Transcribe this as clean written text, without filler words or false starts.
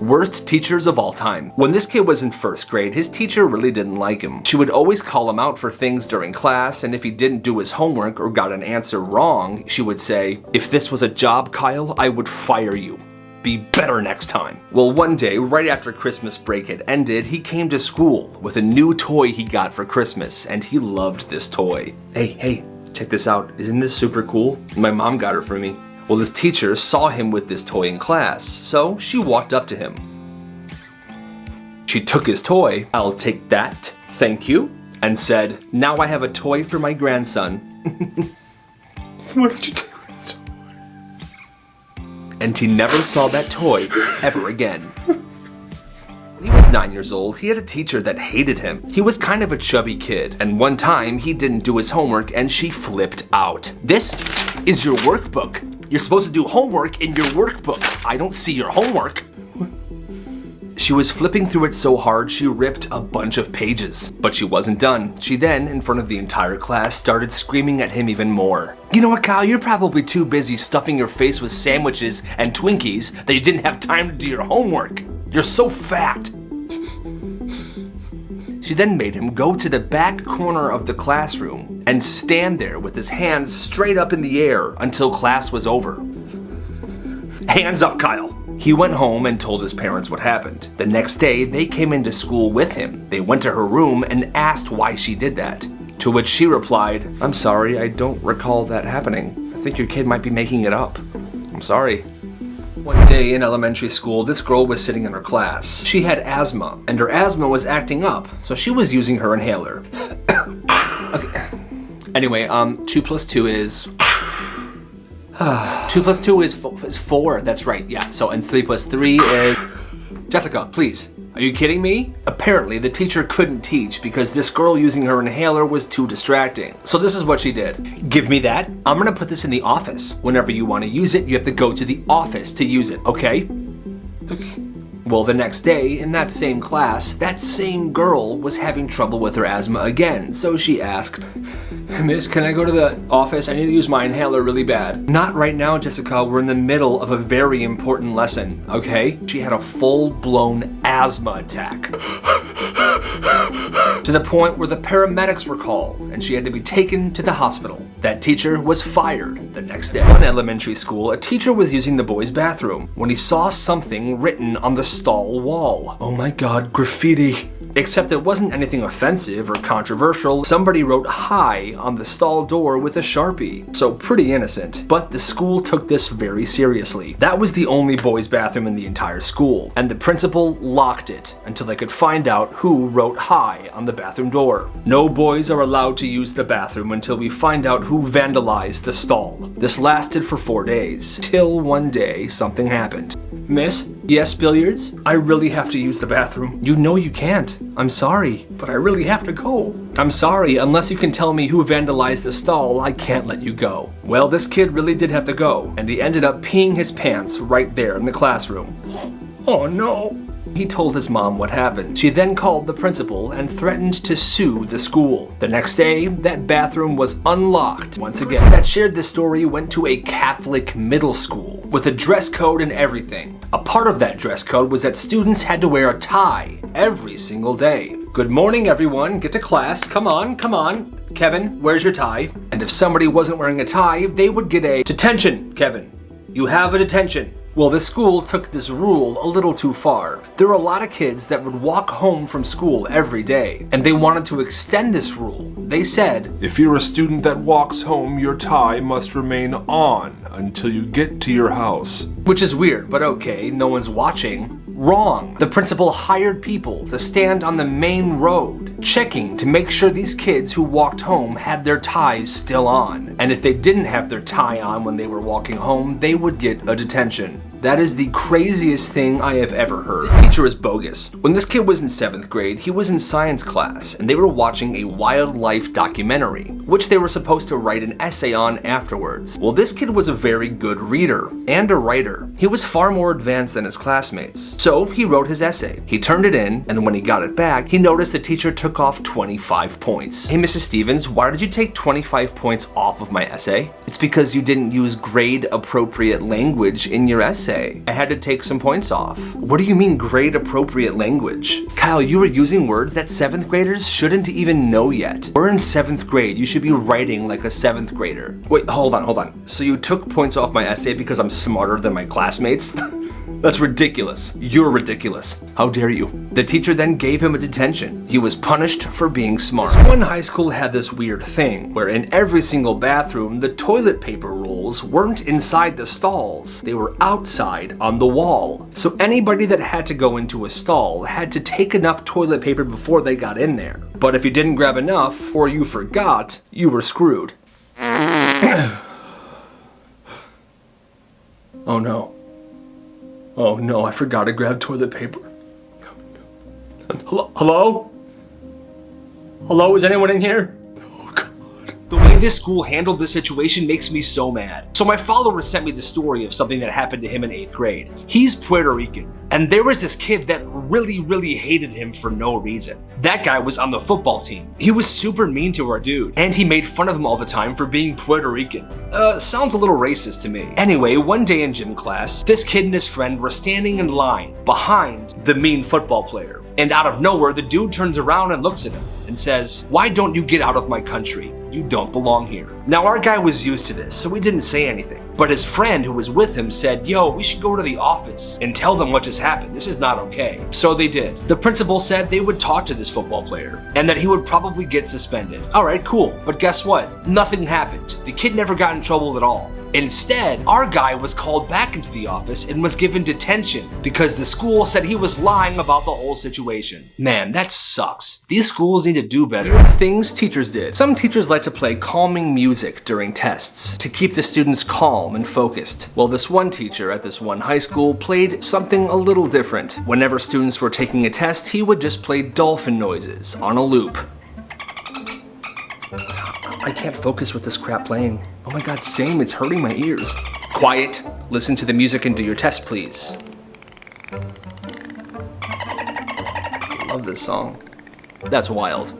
Worst teachers of all time. When this kid was in first grade, his teacher really didn't like him. She would always call him out for things during class, and if he didn't do his homework or got an answer wrong, she would say, "If this was a job, Kyle, I would fire you. Be better next time." Well, one day, right after Christmas break had ended, he came to school with a new toy he got for Christmas, and he loved this toy. Hey, check this out. Isn't this super cool? My mom got it for me. Well, his teacher saw him with this toy in class, so she walked up to him. She took his toy, "I'll take that, thank you," and said, "Now I have a toy for my grandson." What did you do? And he never saw that toy ever again. When he was 9 years old, he had a teacher that hated him. He was kind of a chubby kid, and one time he didn't do his homework and she flipped out. "This is your workbook. You're supposed to do homework in your workbook. I don't see your homework." She was flipping through it so hard she ripped a bunch of pages. But she wasn't done. She then, in front of the entire class, started screaming at him even more. "You know what, Kyle? You're probably too busy stuffing your face with sandwiches and Twinkies that you didn't have time to do your homework. You're so fat." She then made him go to the back corner of the classroom and stand there with his hands straight up in the air until class was over. "Hands up, Kyle." He went home and told his parents what happened. The next day, they came into school with him. They went to her room and asked why she did that. To which she replied, "I'm sorry, I don't recall that happening. I think your kid might be making it up. I'm sorry." One day in elementary school, this girl was sitting in her class. She had asthma, and her asthma was acting up, so she was using her inhaler. Okay. Anyway, 2 plus 2 is... 2 plus 2 is 4, that's right, yeah. So, and 3 plus 3 is... Jessica, please. Are you kidding me? Apparently, the teacher couldn't teach because this girl using her inhaler was too distracting. So this is what she did. "Give me that. I'm gonna put this in the office. Whenever you want to use it, you have to go to the office to use it, okay?" Well, the next day, in that same class, that same girl was having trouble with her asthma again, so she asked, "Miss, can I go to the office? I need to use my inhaler really bad." "Not right now, Jessica. We're in the middle of a very important lesson, okay?" She had a full-blown asthma attack. To the point where the paramedics were called, and she had to be taken to the hospital. That teacher was fired the next day. In elementary school, a teacher was using the boys' bathroom when he saw something written on the stall wall. Oh my god, graffiti. Except it wasn't anything offensive or controversial. Somebody wrote "Hi" on the stall door with a Sharpie. So pretty innocent. But the school took this very seriously. That was the only boys' bathroom in the entire school, and the principal locked it until they could find out who wrote "Hi" on the bathroom door. No boys are allowed to use the bathroom until we find out who vandalized the stall. This lasted for 4 days, till one day something happened. "Miss? Yes, Billiards? I really have to use the bathroom." "You know you can't. I'm sorry, but I really have to go." "I'm sorry, unless you can tell me who vandalized the stall, I can't let you go." Well, this kid really did have to go, and he ended up peeing his pants right there in the classroom. Oh no. He told his mom what happened. She then called the principal and threatened to sue the school. The next day, that bathroom was unlocked once again. The person that shared this story went to a Catholic middle school with a dress code and everything. A part of that dress code was that students had to wear a tie every single day. "Good morning, everyone. Get to class. Come on, come on. Kevin, where's your tie?" And if somebody wasn't wearing a tie, they would get a "Detention, Kevin. You have a detention." Well, the school took this rule a little too far. There were a lot of kids that would walk home from school every day, and they wanted to extend this rule. They said, "If you're a student that walks home, your tie must remain on until you get to your house." Which is weird, but okay, no one's watching. Wrong. The principal hired people to stand on the main road, checking to make sure these kids who walked home had their ties still on. And if they didn't have their tie on when they were walking home, they would get a detention. That is the craziest thing I have ever heard. This teacher is bogus. When this kid was in 7th grade, he was in science class, and they were watching a wildlife documentary, which they were supposed to write an essay on afterwards. Well, this kid was a very good reader and a writer. He was far more advanced than his classmates. So he wrote his essay. He turned it in, and when he got it back, he noticed the teacher took off 25 points. "Hey, Mrs. Stevens, why did you take 25 points off of my essay?" "It's because you didn't use grade-appropriate language in your essay. essay. I had to take some points off. What do you mean grade appropriate language? Kyle, you were using words that 7th graders shouldn't even know yet. We're in 7th grade. You should be writing like a 7th grader. Wait, hold on. So you took points off my essay because I'm smarter than my classmates? That's ridiculous. You're ridiculous. How dare you? The teacher then gave him a detention. He was punished for being smart. This one high school had this weird thing where in every single bathroom, the toilet paper rolls weren't inside the stalls. They were outside on the wall. So anybody that had to go into a stall had to take enough toilet paper before they got in there. But if you didn't grab enough, or you forgot, you were screwed. Oh no. Oh no, I forgot to grab toilet paper. Hello? Hello, is anyone in here? Oh God. The way this school handled this situation makes me so mad. So my follower sent me the story of something that happened to him in 8th grade. He's Puerto Rican, and there was this kid that really hated him for no reason. That guy was on the football team. He was super mean to our dude, and he made fun of him all the time for being Puerto Rican. Sounds a little racist to me. Anyway, one day in gym class, this kid and his friend were standing in line behind the mean football player. And out of nowhere, the dude turns around and looks at him and says, "Why don't you get out of my country? You don't belong here." Now our guy was used to this, so he didn't say anything. But his friend who was with him said, "Yo, we should go to the office and tell them what just happened. This is not okay." So they did. The principal said they would talk to this football player and that he would probably get suspended. Alright, cool. But guess what? Nothing happened. The kid never got in trouble at all. Instead, our guy was called back into the office and was given detention because the school said he was lying about the whole situation. Man, that sucks. These schools need to do better. Things teachers did. Some teachers like to play calming music during tests to keep the students calm and focused. Well, this one teacher at this one high school played something a little different. Whenever students were taking a test, he would just play dolphin noises on a loop. I can't focus with this crap playing. Oh my God, same, it's hurting my ears. Quiet, listen to the music and do your test, please. I love this song. That's wild.